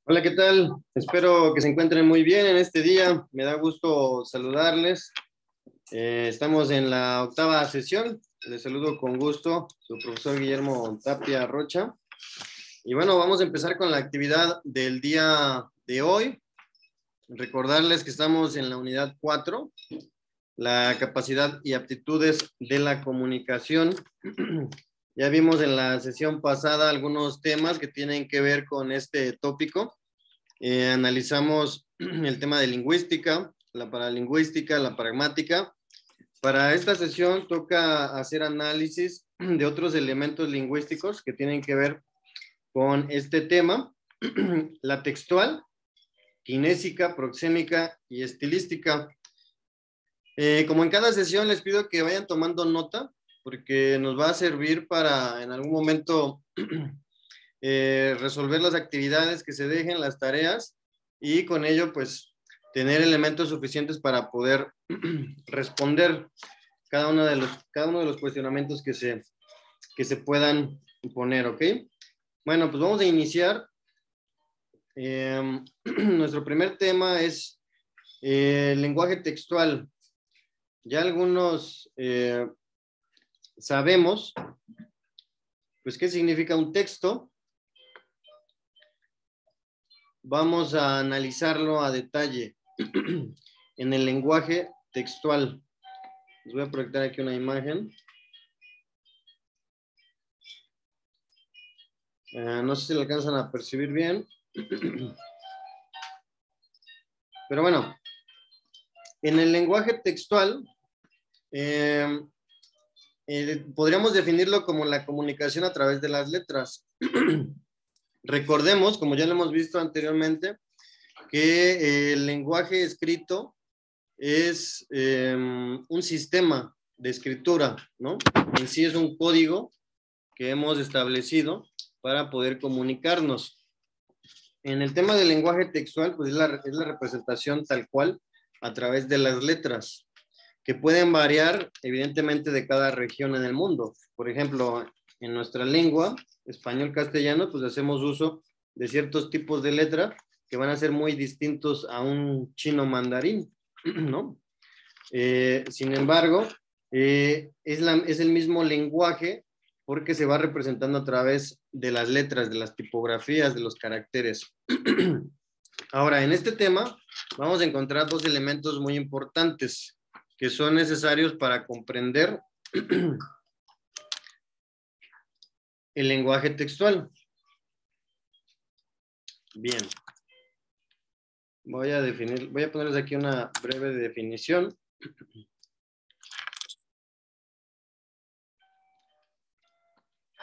Hola, ¿qué tal? Espero que se encuentren muy bien en este día. Me da gusto saludarles. Estamos en la octava sesión. Les saludo con gusto, su profesor Guillermo Tapia Rocha. Y bueno, vamos a empezar con la actividad del día de hoy. Recordarles que estamos en la unidad 4, la capacidad y aptitudes de la comunicación. Ya vimos en la sesión pasada algunos temas que tienen que ver con este tópico. Analizamos el tema de lingüística, la paralingüística, la pragmática. Para esta sesión toca hacer análisis de otros elementos lingüísticos que tienen que ver con este tema, la textual, kinésica, proxémica y estilística. Como en cada sesión les pido que vayan tomando nota porque nos va a servir para en algún momento resolver las actividades que se dejen, las tareas, y con ello pues tener elementos suficientes para poder responder cada uno de los cuestionamientos que se puedan poner, ¿ok? Bueno, pues vamos a iniciar. Nuestro primer tema es el lenguaje textual. Ya algunos sabemos pues qué significa un texto. Vamos a analizarlo a detalle en el lenguaje textual. Les voy a proyectar aquí una imagen. No sé si lo alcanzan a percibir bien. Pero bueno, en el lenguaje textual podríamos definirlo como la comunicación a través de las letras. Recordemos, como ya lo hemos visto anteriormente, que el lenguaje escrito es un sistema de escritura, ¿no? En sí es un código que hemos establecido para poder comunicarnos. En el tema del lenguaje textual, pues es la representación tal cual a través de las letras, que pueden variar evidentemente de cada región en el mundo. Por ejemplo, en nuestra lengua, español-castellano, pues hacemos uso de ciertos tipos de letra que van a ser muy distintos a un chino mandarín, ¿no? Sin embargo, es el mismo lenguaje porque se va representando a través de las letras, de las tipografías, de los caracteres. Ahora, en este tema vamos a encontrar dos elementos muy importantes que son necesarios para comprender el lenguaje textual. Bien. Voy a ponerles aquí una breve definición.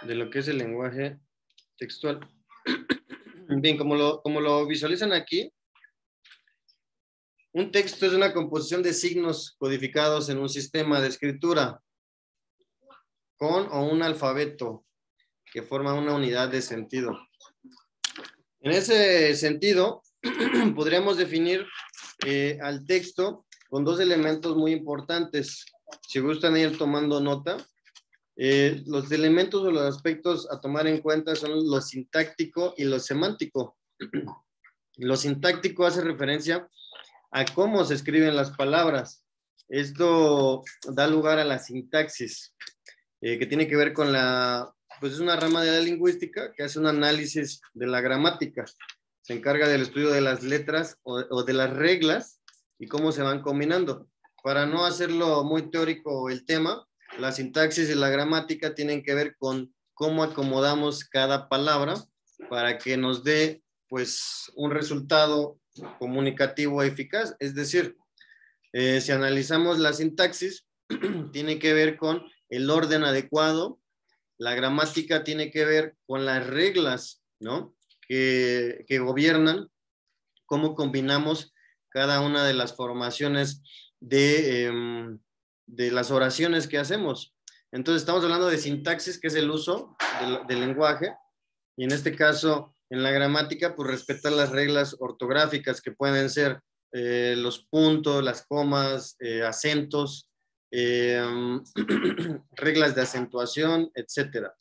De lo que es el lenguaje textual. Bien, como lo visualizan aquí, un texto es una composición de signos codificados en un sistema de escritura con o un alfabeto que forma una unidad de sentido. En ese sentido, podríamos definir al texto con dos elementos muy importantes. Si gustan ir tomando nota, los elementos o los aspectos a tomar en cuenta son lo sintáctico y lo semántico. Lo sintáctico hace referencia a cómo se escriben las palabras. Esto da lugar a la sintaxis, que tiene que ver con pues es una rama de la lingüística que hace un análisis de la gramática. Se encarga del estudio de las letras o de las reglas y cómo se van combinando. Para no hacerlo muy teórico el tema, la sintaxis y la gramática tienen que ver con cómo acomodamos cada palabra para que nos dé pues un resultado comunicativo eficaz. Es decir, si analizamos la sintaxis, tiene que ver con el orden adecuado, la gramática tiene que ver con las reglas, ¿no? que gobiernan cómo combinamos cada una de las formaciones de las oraciones que hacemos. Entonces estamos hablando de sintaxis, que es el uso del lenguaje, y en este caso, en la gramática, pues respetar las reglas ortográficas que pueden ser los puntos, las comas, acentos, reglas de acentuación, etcétera.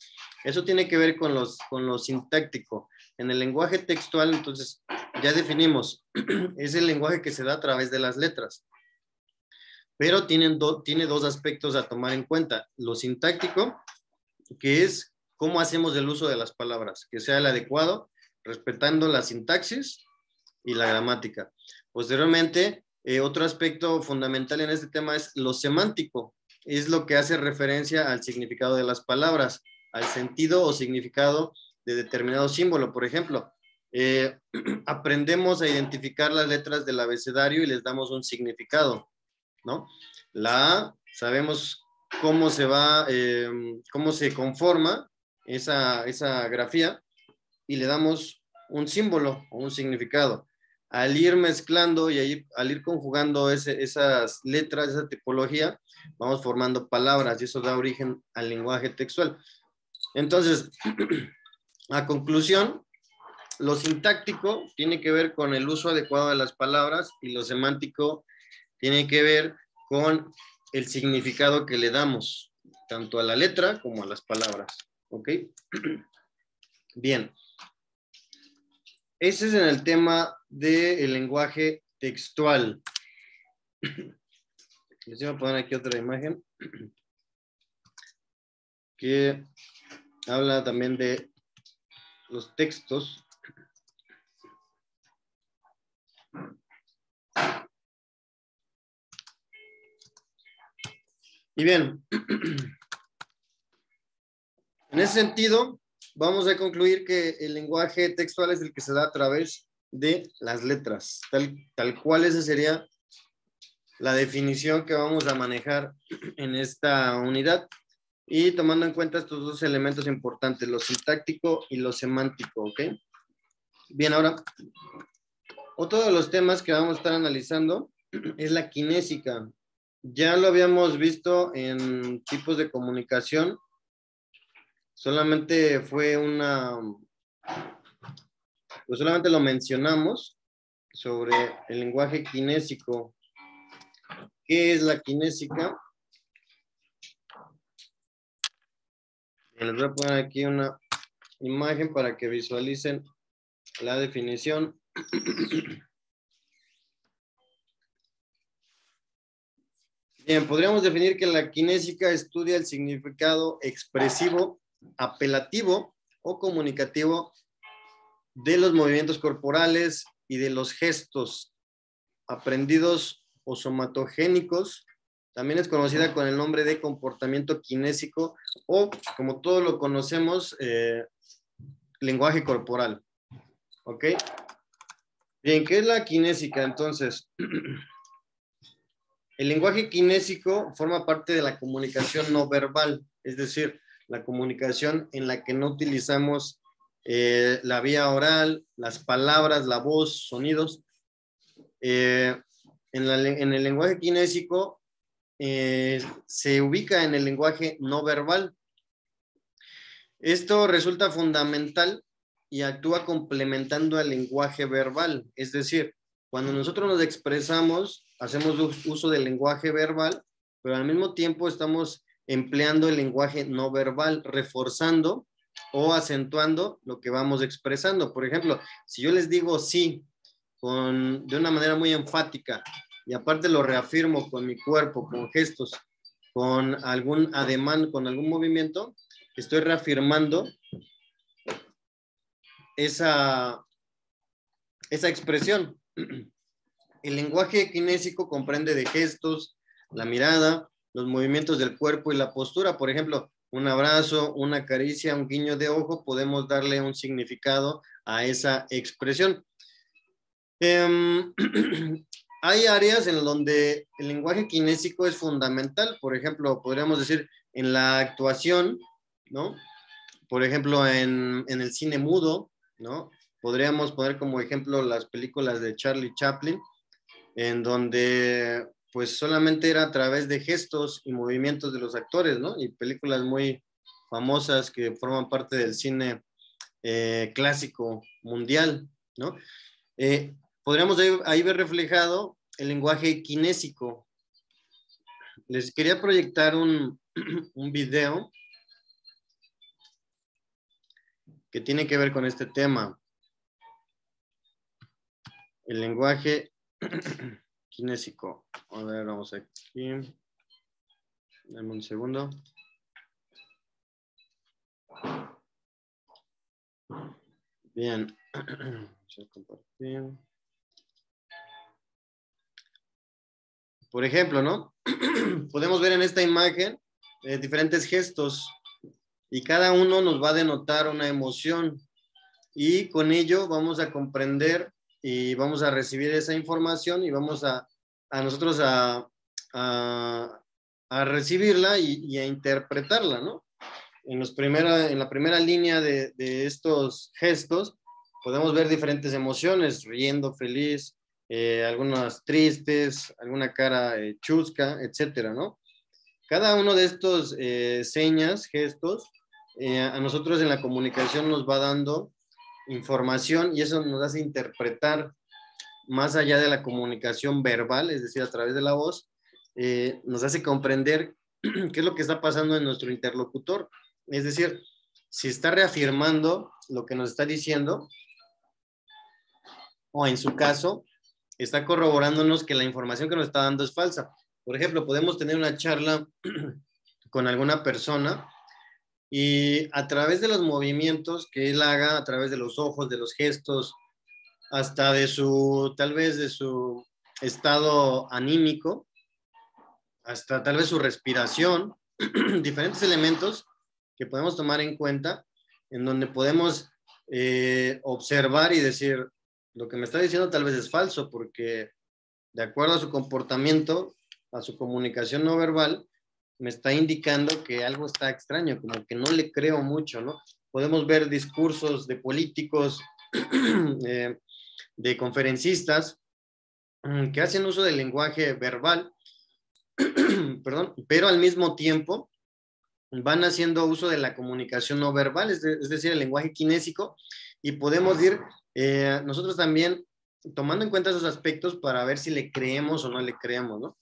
Eso tiene que ver con lo sintáctico. En el lenguaje textual, entonces, ya definimos, es el lenguaje que se da a través de las letras. Pero tiene dos aspectos a tomar en cuenta. Lo sintáctico, que es cómo hacemos el uso de las palabras, que sea el adecuado, respetando la sintaxis y la gramática. Posteriormente, otro aspecto fundamental en este tema es lo semántico. Es lo que hace referencia al significado de las palabras, al sentido o significado de determinado símbolo. Por ejemplo, aprendemos a identificar las letras del abecedario y les damos un significado, ¿no? La A, sabemos cómo se va, cómo se conforma esa grafía y le damos un símbolo o un significado. Al ir mezclando y al ir conjugando esas letras, esa tipología, vamos formando palabras y eso da origen al lenguaje textual. Entonces, a conclusión, lo sintáctico tiene que ver con el uso adecuado de las palabras y lo semántico tiene que ver con el significado que le damos, tanto a la letra como a las palabras. ¿Ok? Bien. Ese es en el tema del lenguaje textual. Les voy a poner aquí otra imagen que habla también de los textos. Y bien, en ese sentido, vamos a concluir que el lenguaje textual es el que se da a través de las letras, tal cual esa sería la definición que vamos a manejar en esta unidad. Y tomando en cuenta estos dos elementos importantes, lo sintáctico y lo semántico, ¿ok? Bien, ahora, otro de los temas que vamos a estar analizando es la kinésica. Ya lo habíamos visto en tipos de comunicación. Solamente fue pues solamente lo mencionamos sobre el lenguaje kinésico. ¿Qué es la kinésica? Les voy a poner aquí una imagen para que visualicen la definición. Bien, podríamos definir que la kinésica estudia el significado expresivo, apelativo o comunicativo de los movimientos corporales y de los gestos aprendidos o somatogénicos. También es conocida con el nombre de comportamiento kinésico o, como todos lo conocemos, lenguaje corporal. ¿Ok? Bien, ¿qué es la kinésica entonces? El lenguaje kinésico forma parte de la comunicación no verbal, es decir, la comunicación en la que no utilizamos la vía oral, las palabras, la voz, sonidos. En el lenguaje kinésico se ubica en el lenguaje no verbal. Esto resulta fundamental y actúa complementando al lenguaje verbal, es decir, cuando nosotros nos expresamos, hacemos uso del lenguaje verbal, pero al mismo tiempo estamos empleando el lenguaje no verbal, reforzando o acentuando lo que vamos expresando. Por ejemplo, si yo les digo sí de una manera muy enfática y aparte lo reafirmo con mi cuerpo, con gestos, con algún ademán, con algún movimiento, estoy reafirmando esa expresión. El lenguaje kinésico comprende de gestos, la mirada, los movimientos del cuerpo y la postura. Por ejemplo, un abrazo, una caricia, un guiño de ojo, podemos darle un significado a esa expresión. Hay áreas en donde el lenguaje kinésico es fundamental. Por ejemplo, podríamos decir en la actuación, ¿no? Por ejemplo, en el cine mudo, ¿no? Podríamos poner como ejemplo las películas de Charlie Chaplin, en donde pues solamente era a través de gestos y movimientos de los actores, ¿no? Y películas muy famosas que forman parte del cine clásico mundial, ¿no? Podríamos ahí ver reflejado el lenguaje kinésico. Les quería proyectar un video que tiene que ver con este tema. el lenguaje kinésico. A ver, vamos aquí. Dame un segundo. Bien. Vamos a compartir. Por ejemplo, ¿no? Podemos ver en esta imagen diferentes gestos y cada uno nos va a denotar una emoción y con ello vamos a comprender y vamos a recibir esa información y vamos a nosotros a recibirla y a interpretarla, ¿no? En la primera línea de estos gestos podemos ver diferentes emociones, riendo, feliz, algunas tristes, alguna cara chusca, etcétera, ¿no? Cada uno de estos señas, gestos, a nosotros en la comunicación nos va dando información y eso nos hace interpretar más allá de la comunicación verbal, es decir, a través de la voz, nos hace comprender qué es lo que está pasando en nuestro interlocutor. Es decir, si está reafirmando lo que nos está diciendo, o en su caso, está corroborándonos que la información que nos está dando es falsa. Por ejemplo, podemos tener una charla con alguna persona y a través de los movimientos que él haga, a través de los ojos, de los gestos, hasta de su, tal vez de su estado anímico, hasta tal vez su respiración, diferentes elementos que podemos tomar en cuenta, en donde podemos observar y decir, lo que me está diciendo tal vez es falso, porque de acuerdo a su comportamiento, a su comunicación no verbal, me está indicando que algo está extraño, como que no le creo mucho, ¿no? Podemos ver discursos de políticos, de conferencistas, que hacen uso del lenguaje verbal, perdón, pero al mismo tiempo van haciendo uso de la comunicación no verbal, es decir, el lenguaje kinésico, y podemos ir nosotros también tomando en cuenta esos aspectos para ver si le creemos o no le creemos, ¿no?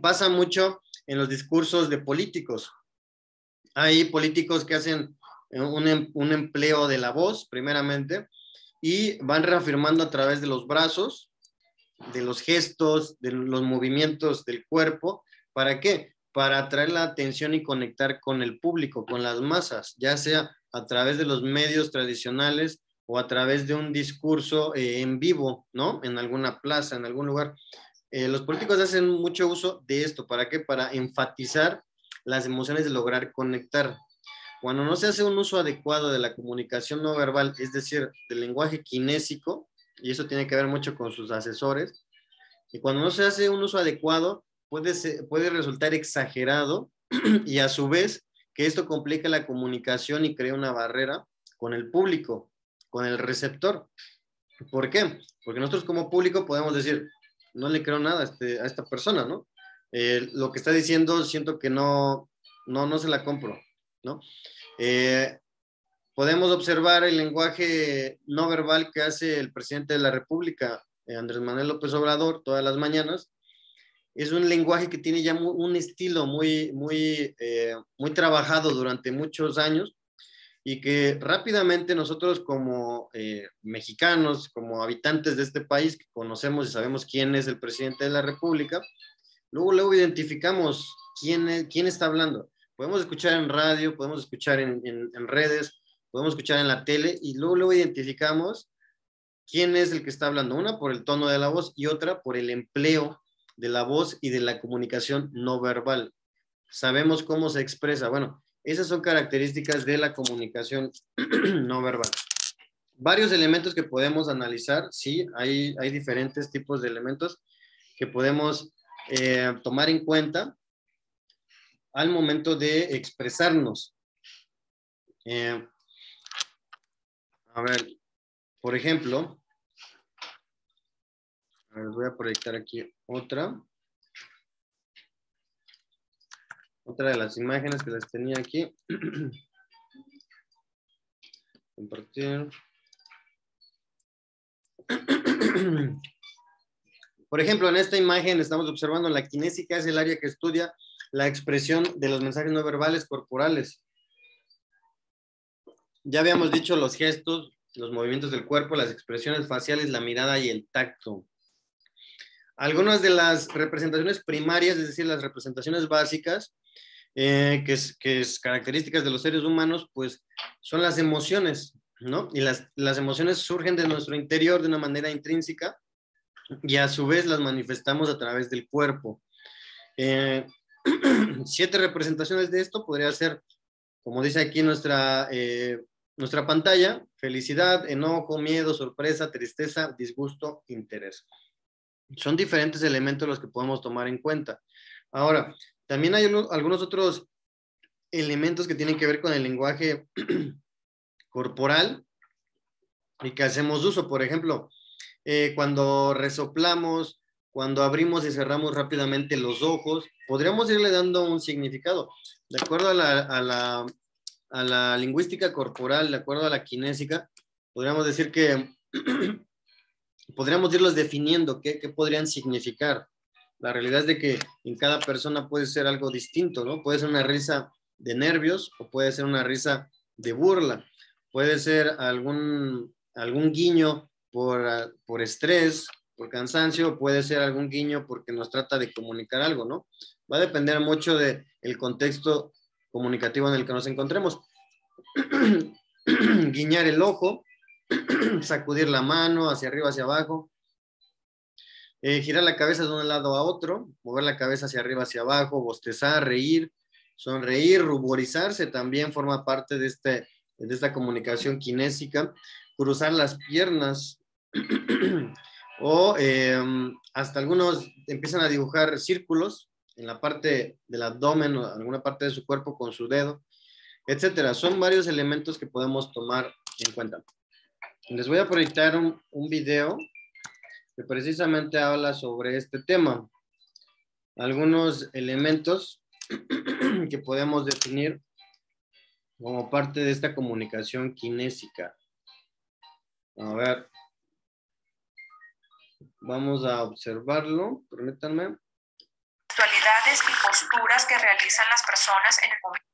Pasa mucho en los discursos de políticos. Hay políticos que hacen un empleo de la voz, primeramente, y van reafirmando a través de los brazos, de los gestos, de los movimientos del cuerpo. ¿Para qué? Para atraer la atención y conectar con el público, con las masas, ya sea a través de los medios tradicionales o a través de un discurso en vivo, ¿no? En alguna plaza, en algún lugar. Los políticos hacen mucho uso de esto. ¿Para qué? Para enfatizar las emociones de lograr conectar. Cuando no se hace un uso adecuado de la comunicación no verbal, es decir, del lenguaje kinésico, y eso tiene que ver mucho con sus asesores, y cuando no se hace un uso adecuado, puede resultar exagerado y a su vez que esto complica la comunicación y crea una barrera con el público, con el receptor. ¿Por qué? Porque nosotros como público podemos decir, no le creo nada a esta persona, ¿no? Lo que está diciendo siento que no se la compro, ¿no? Podemos observar el lenguaje no verbal que hace el presidente de la República, Andrés Manuel López Obrador, todas las mañanas. Es un lenguaje que tiene ya un estilo muy trabajado durante muchos años y que rápidamente nosotros como mexicanos, como habitantes de este país, que conocemos y sabemos quién es el presidente de la República, luego identificamos quién está hablando. Podemos escuchar en radio, podemos escuchar en redes, podemos escuchar en la tele y luego identificamos quién es el que está hablando. Una por el tono de la voz y otra por el empleo de la voz y de la comunicación no verbal. Sabemos cómo se expresa. Bueno, esas son características de la comunicación no verbal. Varios elementos que podemos analizar, sí, hay diferentes tipos de elementos que podemos tomar en cuenta al momento de expresarnos. A ver, por ejemplo, les voy a proyectar aquí otra de las imágenes que les tenía aquí. Compartir. Por ejemplo, en esta imagen estamos observando la kinésica, es el área que estudia la expresión de los mensajes no verbales corporales. Ya habíamos dicho los gestos, los movimientos del cuerpo, las expresiones faciales, la mirada y el tacto. Algunas de las representaciones primarias, es decir, las representaciones básicas, que es características de los seres humanos, pues son las emociones, ¿no? Y las emociones surgen de nuestro interior de una manera intrínseca y a su vez las manifestamos a través del cuerpo. 7 representaciones de esto podría ser, como dice aquí nuestra pantalla: felicidad, enojo, miedo, sorpresa, tristeza, disgusto, interés. Son diferentes elementos los que podemos tomar en cuenta. Ahora, también hay algunos otros elementos que tienen que ver con el lenguaje corporal y que hacemos uso. Por ejemplo, cuando resoplamos, cuando abrimos y cerramos rápidamente los ojos, podríamos irle dando un significado. De acuerdo a la lingüística corporal, de acuerdo a la kinésica, podríamos decir que podríamos irlos definiendo qué podrían significar. La realidad es de que en cada persona puede ser algo distinto, ¿no? Puede ser una risa de nervios o puede ser una risa de burla. Puede ser algún guiño por estrés, por cansancio, puede ser algún guiño porque nos trata de comunicar algo, ¿no? Va a depender mucho del contexto comunicativo en el que nos encontremos. Guiñar el ojo, sacudir la mano hacia arriba, hacia abajo, girar la cabeza de un lado a otro, mover la cabeza hacia arriba, hacia abajo, bostezar, reír, sonreír, ruborizarse también forma parte de esta comunicación kinésica, cruzar las piernas o hasta algunos empiezan a dibujar círculos en la parte del abdomen o alguna parte de su cuerpo con su dedo, etcétera. Son varios elementos que podemos tomar en cuenta. Les voy a proyectar un video que precisamente habla sobre este tema. Algunos elementos que podemos definir como parte de esta comunicación kinésica. A ver. Vamos a observarlo, permítanme. Actualidades y posturas que realizan las personas en el momento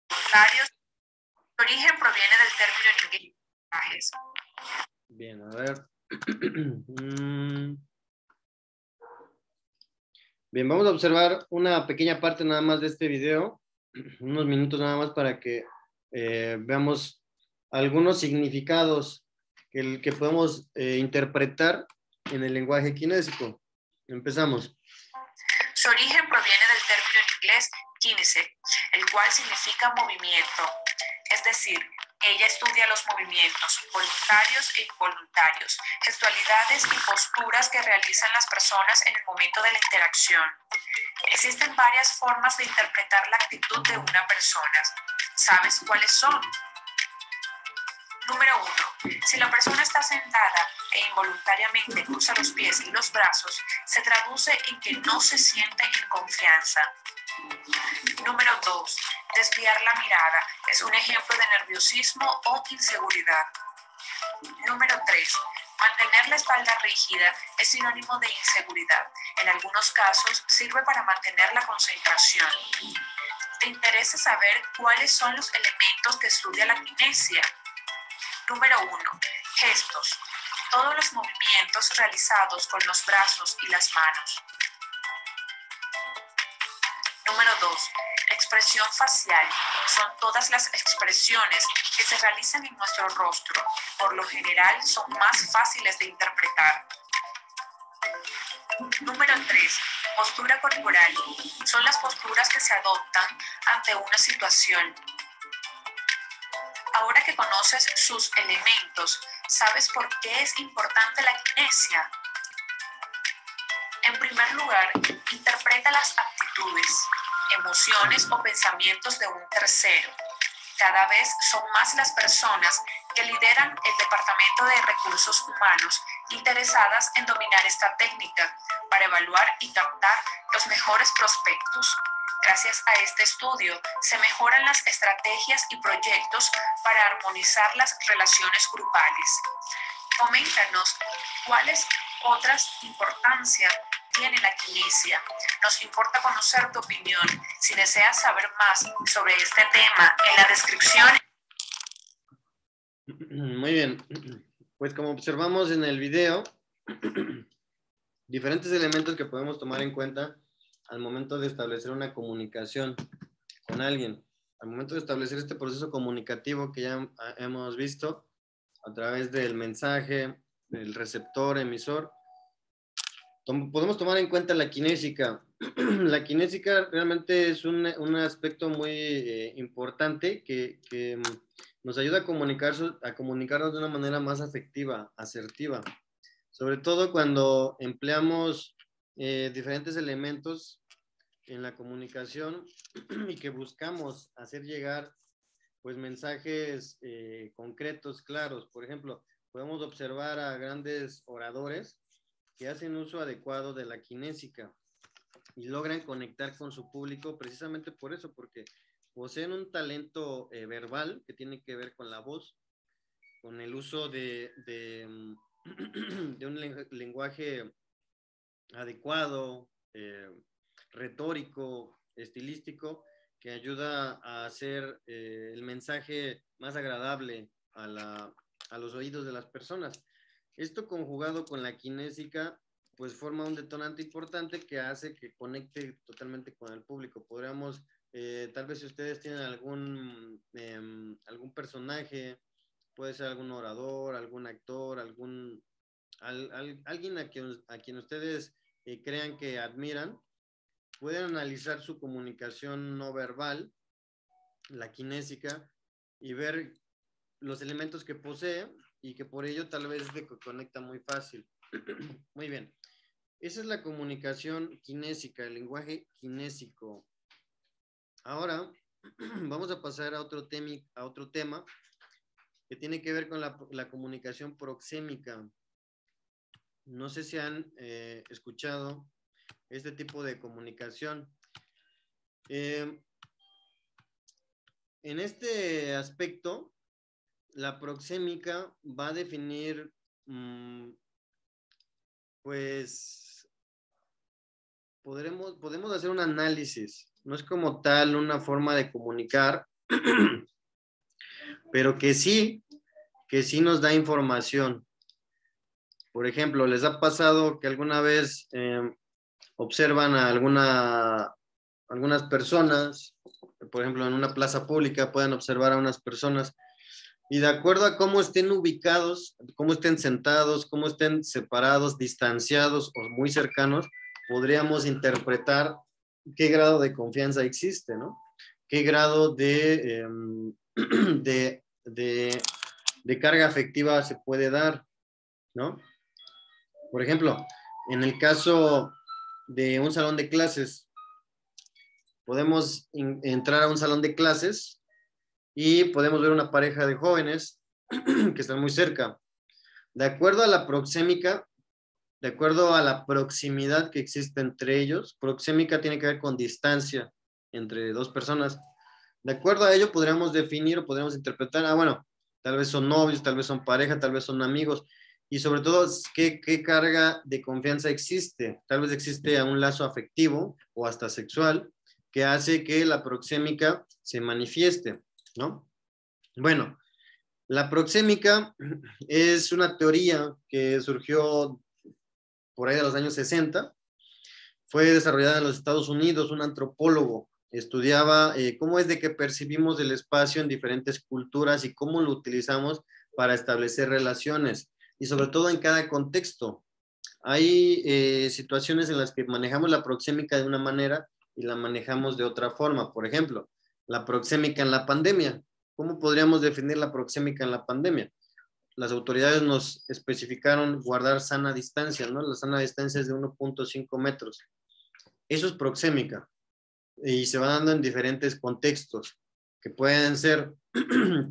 voluntarios. Su origen proviene del término en inglés. Bien, a ver. Bien, vamos a observar una pequeña parte nada más de este video, unos minutos nada más para que veamos algunos significados que podemos interpretar en el lenguaje kinésico. Empezamos. Su origen proviene del término en inglés kinese, el cual significa movimiento. Es decir, ella estudia los movimientos voluntarios e involuntarios, gestualidades y posturas que realizan las personas en el momento de la interacción. Existen varias formas de interpretar la actitud de una persona. ¿Sabes cuáles son? Número 1. Si la persona está sentada e involuntariamente cruza los pies y los brazos, se traduce en que no se siente en confianza. Número 2. Desviar la mirada es un ejemplo de nerviosismo o inseguridad. Número 3. Mantener la espalda rígida es sinónimo de inseguridad. En algunos casos sirve para mantener la concentración. ¿Te interesa saber cuáles son los elementos que estudia la kinesia? Número 1. Gestos. Todos los movimientos realizados con los brazos y las manos. Número 2. Expresión facial. Son todas las expresiones que se realizan en nuestro rostro. Por lo general son más fáciles de interpretar. Número 3. Postura corporal. Son las posturas que se adoptan ante una situación. Ahora que conoces sus elementos, ¿sabes por qué es importante la kinesia? En primer lugar, interpreta las actitudes, emociones o pensamientos de un tercero. Cada vez son más las personas que lideran el Departamento de Recursos Humanos interesadas en dominar esta técnica para evaluar y captar los mejores prospectos. Gracias a este estudio, se mejoran las estrategias y proyectos para armonizar las relaciones grupales. Coméntanos cuáles otras importancias tiene la kinesia. Nos importa conocer tu opinión. Si deseas saber más sobre este tema, en la descripción. Muy bien. Pues como observamos en el video, diferentes elementos que podemos tomar en cuenta al momento de establecer una comunicación con alguien. Al momento de establecer este proceso comunicativo que ya hemos visto a través del mensaje, del receptor, emisor, podemos tomar en cuenta la kinésica. La kinésica realmente es un aspecto muy importante que nos ayuda a comunicarnos de una manera más afectiva, asertiva. Sobre todo cuando empleamos diferentes elementos en la comunicación y que buscamos hacer llegar pues mensajes concretos, claros. Por ejemplo, podemos observar a grandes oradores que hacen uso adecuado de la kinésica y logran conectar con su público precisamente por eso, porque poseen un talento verbal que tiene que ver con la voz, con el uso de un lenguaje adecuado, retórico, estilístico, que ayuda a hacer el mensaje más agradable a los oídos de las personas. Esto conjugado con la kinésica, pues forma un detonante importante que hace que conecte totalmente con el público. Podríamos, tal vez si ustedes tienen algún personaje, puede ser algún orador, algún actor, alguien a quien ustedes crean que admiran, pueden analizar su comunicación no verbal, la kinésica, y ver los elementos que posee y que por ello tal vez se conecta muy fácil. Muy bien. Esa es la comunicación kinésica, el lenguaje kinésico. Ahora vamos a pasar a otro tema que tiene que ver con la comunicación proxémica. No sé si han escuchado este tipo de comunicación. En este aspecto, la proxémica va a definir, pues, podemos hacer un análisis. No es como tal una forma de comunicar, pero que sí nos da información. Por ejemplo, ¿les ha pasado que alguna vez observan a algunas personas, por ejemplo, en una plaza pública pueden observar a unas personas y de acuerdo a cómo estén ubicados, cómo estén sentados, cómo estén separados, distanciados o muy cercanos, podríamos interpretar qué grado de confianza existe, ¿no? Qué grado de carga afectiva se puede dar, ¿no? Por ejemplo, en el caso de un salón de clases, podemos entrar a un salón de clases y podemos ver una pareja de jóvenes que están muy cerca. De acuerdo a la proxémica, de acuerdo a la proximidad que existe entre ellos, proxémica tiene que ver con distancia entre dos personas. De acuerdo a ello, podríamos definir o podríamos interpretar, bueno, tal vez son novios, tal vez son pareja, tal vez son amigos. Y sobre todo, ¿qué carga de confianza existe? Tal vez existe un lazo afectivo o hasta sexual que hace que la proxémica se manifieste, ¿no? Bueno, la proxémica es una teoría que surgió por ahí de los años 60. Fue desarrollada en los Estados Unidos, un antropólogo estudiaba cómo es de que percibimos el espacio en diferentes culturas y cómo lo utilizamos para establecer relaciones y sobre todo en cada contexto. Hay situaciones en las que manejamos la proxémica de una manera y la manejamos de otra forma. Por ejemplo, la proxémica en la pandemia. ¿Cómo podríamos definir la proxémica en la pandemia? Las autoridades nos especificaron guardar sana distancia, ¿no? La sana distancia es de 1.5 metros. Eso es proxémica y se va dando en diferentes contextos que pueden ser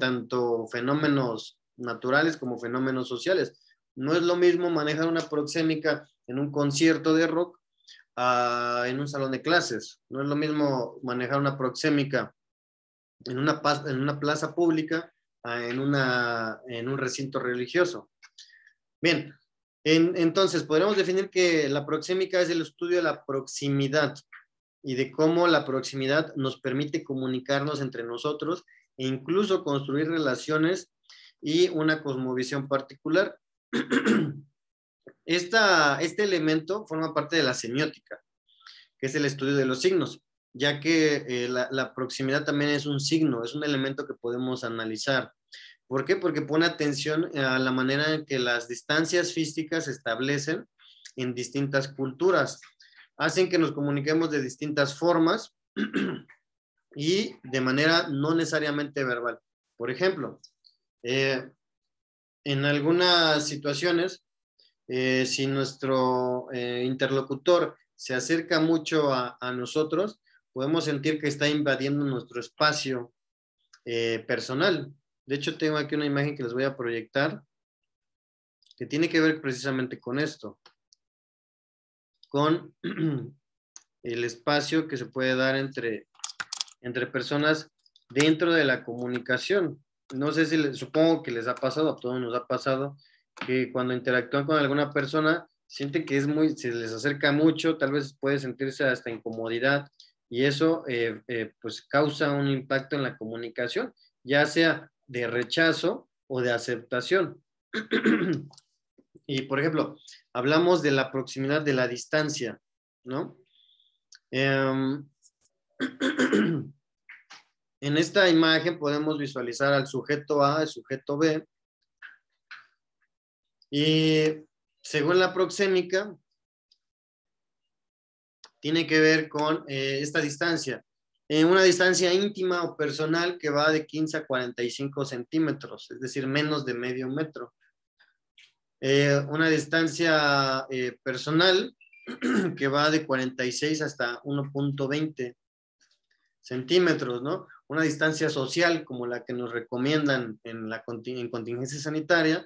tanto fenómenos naturales como fenómenos sociales. No es lo mismo manejar una proxémica en un concierto de rock en un salón de clases. No es lo mismo manejar una proxémica en una plaza pública en un recinto religioso. Bien, entonces podríamos definir que la proxémica es el estudio de la proximidad y de cómo la proximidad nos permite comunicarnos entre nosotros e incluso construir relaciones y una cosmovisión particular. Este elemento forma parte de la semiótica, que es el estudio de los signos, ya que la proximidad también es un signo, es un elemento que podemos analizar. ¿Por qué? Porque pone atención a la manera en que las distancias físicas se establecen en distintas culturas. Hacen que nos comuniquemos de distintas formas y de manera no necesariamente verbal. Por ejemplo, en algunas situaciones, si nuestro interlocutor se acerca mucho a nosotros, podemos sentir que está invadiendo nuestro espacio personal. De hecho, tengo aquí una imagen que les voy a proyectar que tiene que ver precisamente con esto, con el espacio que se puede dar entre personas dentro de la comunicación. No sé si supongo que les ha pasado, a todos nos ha pasado, que cuando interactúan con alguna persona, sienten que se les acerca mucho, tal vez puede sentirse hasta incomodidad, y eso pues causa un impacto en la comunicación, ya sea de rechazo o de aceptación. Y, por ejemplo, hablamos de la proximidad de la distancia, ¿no? En esta imagen podemos visualizar al sujeto A, al sujeto B, y según la proxémica, tiene que ver con esta distancia. Una distancia íntima o personal que va de 15 a 45 centímetros, es decir, menos de medio metro. Una distancia personal que va de 46 hasta 1.20 centímetros, ¿no? Una distancia social como la que nos recomiendan en contingencia sanitaria,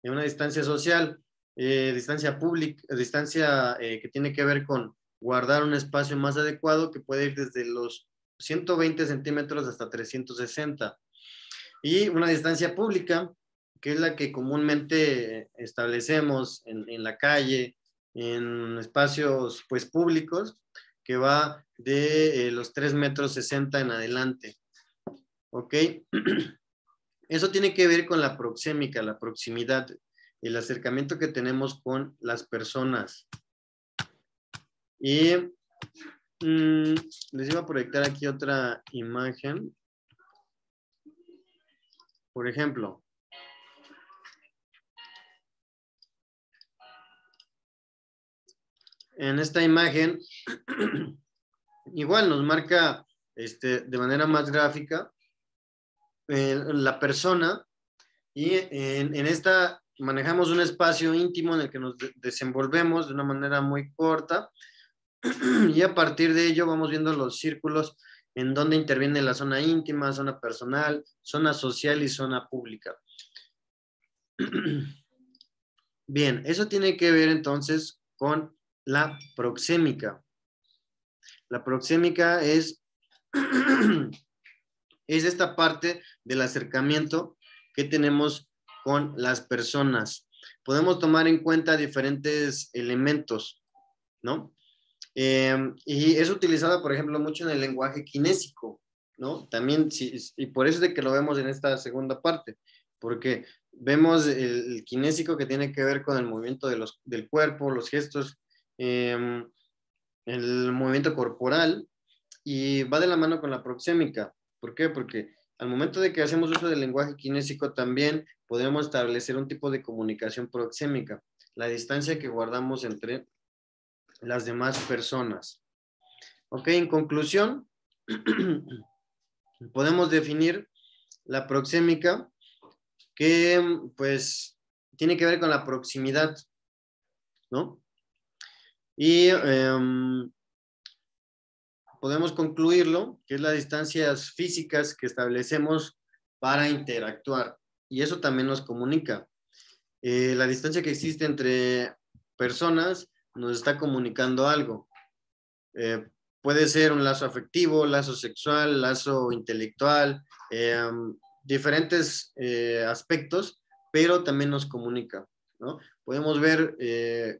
una distancia social, distancia pública, distancia que tiene que ver con guardar un espacio más adecuado, que puede ir desde los 120 centímetros hasta 360. Y una distancia pública, que es la que comúnmente establecemos en la calle, en espacios pues públicos, que va de los 3 metros 60 en adelante. ¿Ok? Eso tiene que ver con la proxémica, la proximidad, el acercamiento que tenemos con las personas. Y les iba a proyectar aquí otra imagen. Por ejemplo, en esta imagen, igual nos marca de manera más gráfica la persona, y en esta manejamos un espacio íntimo en el que nos desenvolvemos de una manera muy corta, y a partir de ello vamos viendo los círculos en donde interviene la zona íntima, zona personal, zona social y zona pública. Bien, eso tiene que ver entonces con la proxémica. La proxémica es esta parte del acercamiento que tenemos con las personas. Podemos tomar en cuenta diferentes elementos, ¿no? Y es utilizada, por ejemplo, mucho en el lenguaje kinésico, ¿no? También, y por eso es de que lo vemos en esta segunda parte, porque vemos el kinésico, que tiene que ver con el movimiento del cuerpo, los gestos, el movimiento corporal, y va de la mano con la proxémica. ¿Por qué? Porque al momento de que hacemos uso del lenguaje kinésico, también podemos establecer un tipo de comunicación proxémica, la distancia que guardamos entre las demás personas. Ok, en conclusión, podemos definir la proxémica, que pues tiene que ver con la proximidad, ¿no? Y podemos concluirlo, que es las distancias físicas que establecemos para interactuar, y eso también nos comunica. La distancia que existe entre personas nos está comunicando algo. Puede ser un lazo afectivo, lazo sexual, lazo intelectual, diferentes aspectos, pero también nos comunica, ¿no? Podemos ver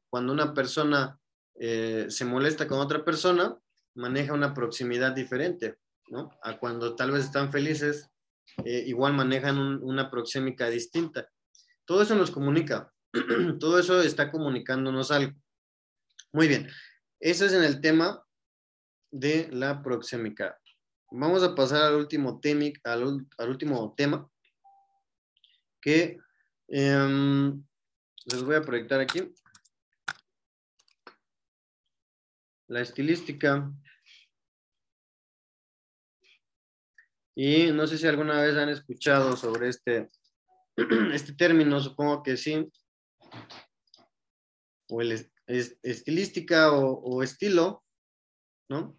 cuando una persona se molesta con otra persona, maneja una proximidad diferente, ¿no? A cuando tal vez están felices, igual manejan una proxémica distinta. Todo eso nos comunica. Todo eso está comunicándonos algo. Muy bien. Eso es en el tema de la proxémica. Vamos a pasar al último tema que les voy a proyectar aquí. La estilística. Y no sé si alguna vez han escuchado sobre este término, supongo que sí. O estilística o estilo, ¿no?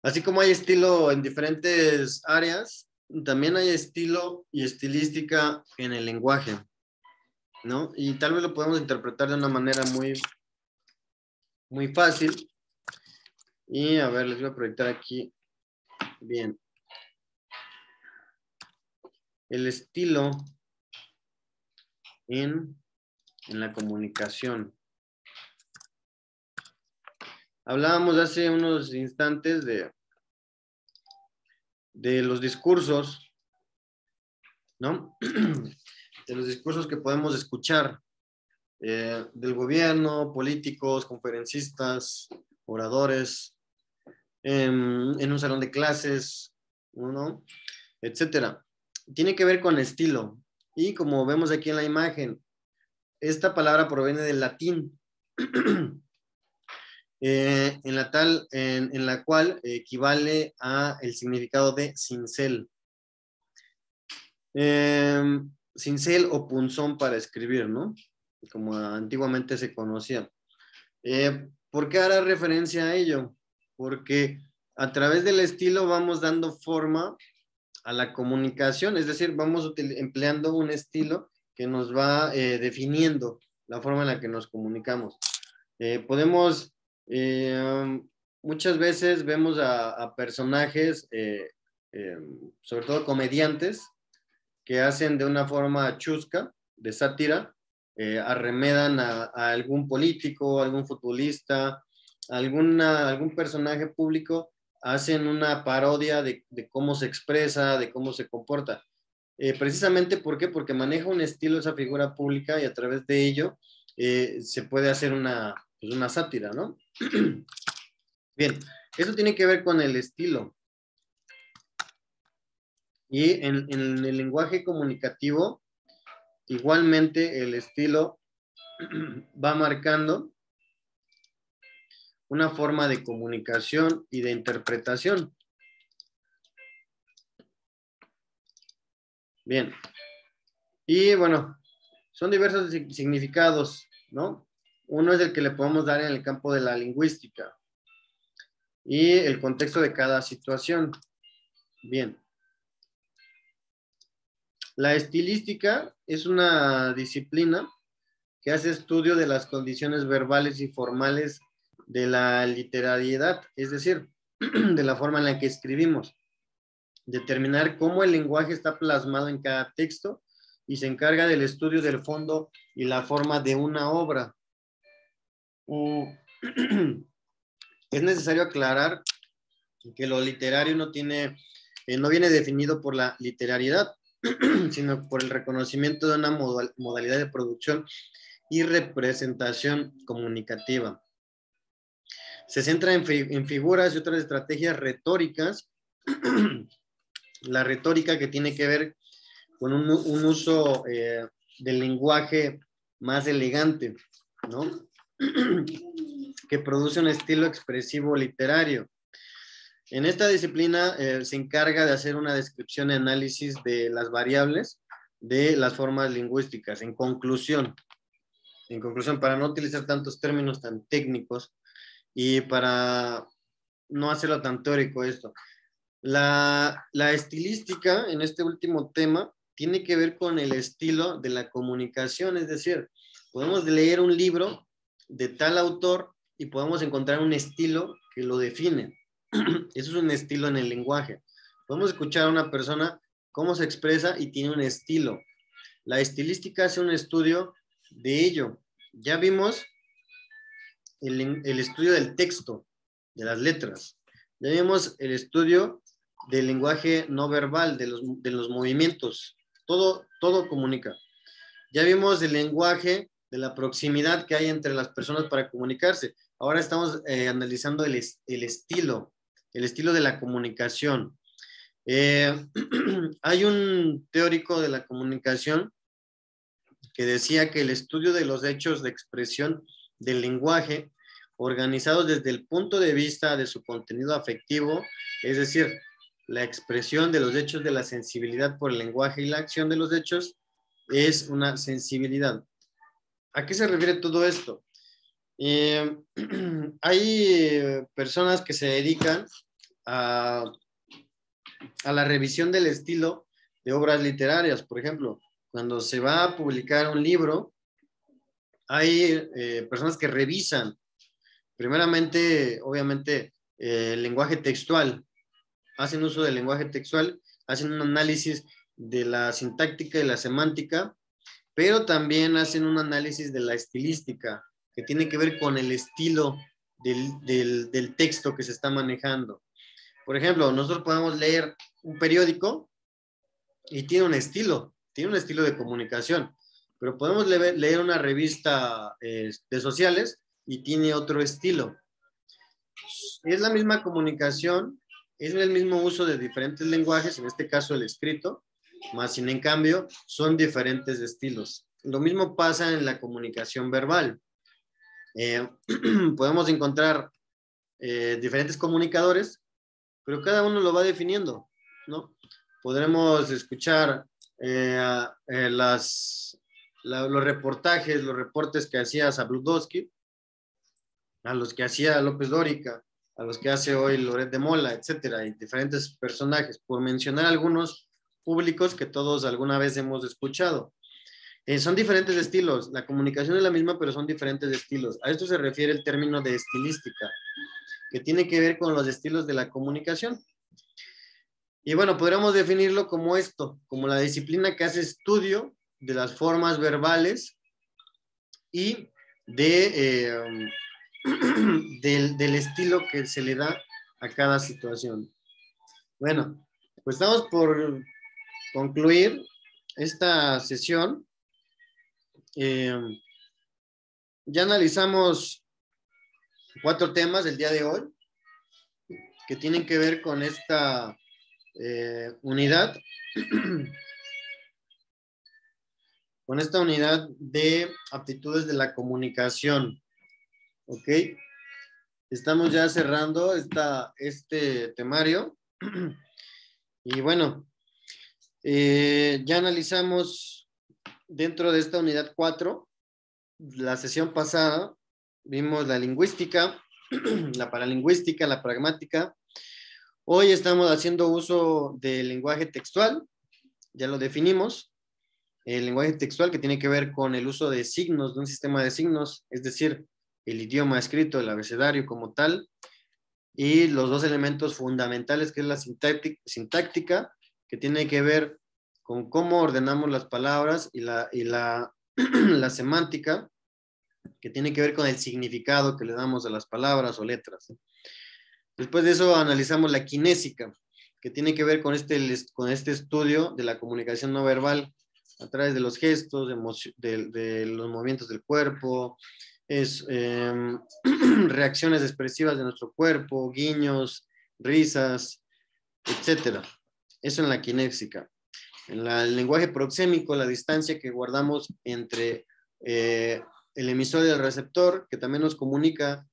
Así como hay estilo en diferentes áreas, también hay estilo y estilística en el lenguaje, ¿no? Y tal vez lo podemos interpretar de una manera muy fácil. Y a ver, les voy a proyectar aquí. Bien. El estilo en la comunicación. Hablábamos hace unos instantes de los discursos, ¿no? De los discursos que podemos escuchar del gobierno, políticos, conferencistas, oradores, en un salón de clases, ¿no? Etcétera. Tiene que ver con estilo. Y como vemos aquí en la imagen, esta palabra proviene del latín, en la cual equivale a el significado de cincel. Cincel o punzón para escribir, ¿no? Como antiguamente se conocía. ¿Por qué hará referencia a ello? Porque a través del estilo vamos dando forma a la comunicación, es decir, vamos empleando un estilo que nos va definiendo la forma en la que nos comunicamos. Muchas veces vemos a personajes, sobre todo comediantes, que hacen de una forma chusca, de sátira, arremedan a algún político, algún futbolista, algún personaje público, hacen una parodia de cómo se expresa, de cómo se comporta. Precisamente, ¿por qué? Porque maneja un estilo esa figura pública y a través de ello se puede hacer una sátira, ¿no? Bien, eso tiene que ver con el estilo. Y en el lenguaje comunicativo, igualmente el estilo va marcando una forma de comunicación y de interpretación. Bien. Y bueno, son diversos significados, ¿no? Uno es el que le podemos dar en el campo de la lingüística y el contexto de cada situación. Bien. La estilística es una disciplina que hace estudio de las condiciones verbales y formales de la literariedad, es decir, de la forma en la que escribimos, determinar cómo el lenguaje está plasmado en cada texto y se encarga del estudio del fondo y la forma de una obra. Es necesario aclarar que lo literario no viene definido por la literariedad, sino por el reconocimiento de una modalidad de producción y representación comunicativa. Se centra en figuras y otras estrategias retóricas. La retórica, que tiene que ver con un uso del lenguaje más elegante, ¿no? Que produce un estilo expresivo literario. En esta disciplina se encarga de hacer una descripción y análisis de las variables de las formas lingüísticas. En conclusión, para no utilizar tantos términos tan técnicos y para no hacerlo tan teórico esto, la estilística en este último tema tiene que ver con el estilo de la comunicación, es decir, podemos leer un libro de tal autor y podemos encontrar un estilo que lo define. Eso es un estilo en el lenguaje. Podemos escuchar a una persona cómo se expresa y tiene un estilo. La estilística hace un estudio de ello. Ya vimos el estudio del texto, de las letras. Ya vimos el estudio del lenguaje no verbal, de los movimientos. Todo comunica. Ya vimos el lenguaje de la proximidad que hay entre las personas para comunicarse. Ahora estamos analizando el estilo de la comunicación. Hay un teórico de la comunicación que decía que el estudio de los hechos de expresión del lenguaje, organizados desde el punto de vista de su contenido afectivo, es decir, la expresión de los hechos de la sensibilidad por el lenguaje y la acción de los hechos, es una sensibilidad. ¿A qué se refiere todo esto? Hay personas que se dedican a la revisión del estilo de obras literarias. Por ejemplo, cuando se va a publicar un libro, hay personas que revisan, primeramente, obviamente, el lenguaje textual. Hacen uso del lenguaje textual, hacen un análisis de la sintáctica y la semántica, pero también hacen un análisis de la estilística, que tiene que ver con el estilo del texto que se está manejando. Por ejemplo, nosotros podemos leer un periódico y tiene un estilo de comunicación, pero podemos leer una revista de sociales y tiene otro estilo. Es la misma comunicación, es el mismo uso de diferentes lenguajes, en este caso el escrito, más sin en cambio son diferentes estilos. Lo mismo pasa en la comunicación verbal. Podemos encontrar diferentes comunicadores, pero cada uno lo va definiendo, ¿no? Podremos escuchar los reportajes, los reportes que hacía Zabludowski, a los que hacía López Dóriga, a los que hace hoy Loret de Mola, etcétera, y diferentes personajes, por mencionar algunos públicos que todos alguna vez hemos escuchado. Son diferentes estilos, la comunicación es la misma, pero son diferentes estilos. A esto se refiere el término de estilística, que tiene que ver con los estilos de la comunicación. Y bueno, podríamos definirlo como esto, como la disciplina que hace estudio de las formas verbales y del estilo que se le da a cada situación. Bueno, pues estamos por concluir esta sesión. Ya analizamos 4 temas el día de hoy que tienen que ver con esta unidad, con esta unidad de aptitudes de la comunicación. ¿Ok? Estamos ya cerrando este temario. Y bueno, ya analizamos dentro de esta unidad 4, la sesión pasada, vimos la lingüística, la paralingüística, la pragmática. Hoy estamos haciendo uso del lenguaje textual, ya lo definimos. El lenguaje textual que tiene que ver con el uso de signos, de un sistema de signos, es decir, el idioma escrito, el abecedario como tal, y los 2 elementos fundamentales que es la sintáctica, que tiene que ver con cómo ordenamos las palabras, y la semántica, que tiene que ver con el significado que le damos a las palabras o letras. Después de eso analizamos la kinésica, que tiene que ver con este estudio de la comunicación no verbal a través de los gestos, de los movimientos del cuerpo, reacciones expresivas de nuestro cuerpo, guiños, risas, etcétera. Eso en la kinésica. En el lenguaje proxémico, la distancia que guardamos entre el emisor y el receptor, que también nos comunica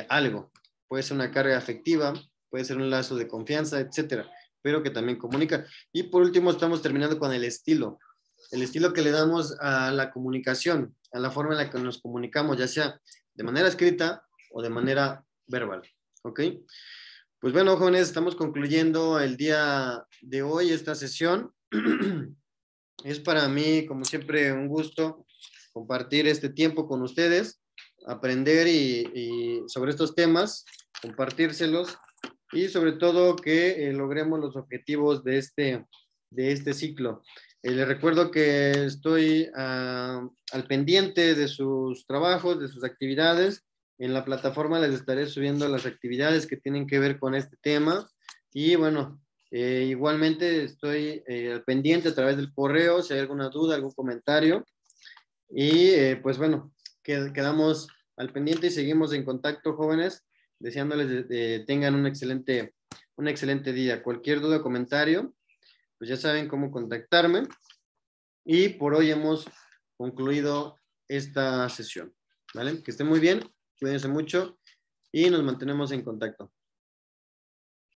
algo. Puede ser una carga afectiva, puede ser un lazo de confianza, etcétera, pero que también comunica. Y por último, estamos terminando con el estilo que le damos a la comunicación, a la forma en la que nos comunicamos, ya sea de manera escrita o de manera verbal. ¿Ok? Pues bueno, jóvenes, estamos concluyendo el día de hoy esta sesión. Es para mí, como siempre, un gusto compartir este tiempo con ustedes, aprender y sobre estos temas, compartírselos y sobre todo que logremos los objetivos de este ciclo. Les recuerdo que estoy al pendiente de sus trabajos, de sus actividades. En la plataforma les estaré subiendo las actividades que tienen que ver con este tema. Y bueno, Igualmente estoy al pendiente a través del correo, si hay alguna duda, algún comentario. Y pues bueno, quedamos al pendiente y seguimos en contacto, jóvenes, deseándoles tengan un excelente día. Cualquier duda o comentario, pues ya saben cómo contactarme. Y por hoy hemos concluido esta sesión, ¿vale? Que estén muy bien, cuídense mucho y nos mantenemos en contacto.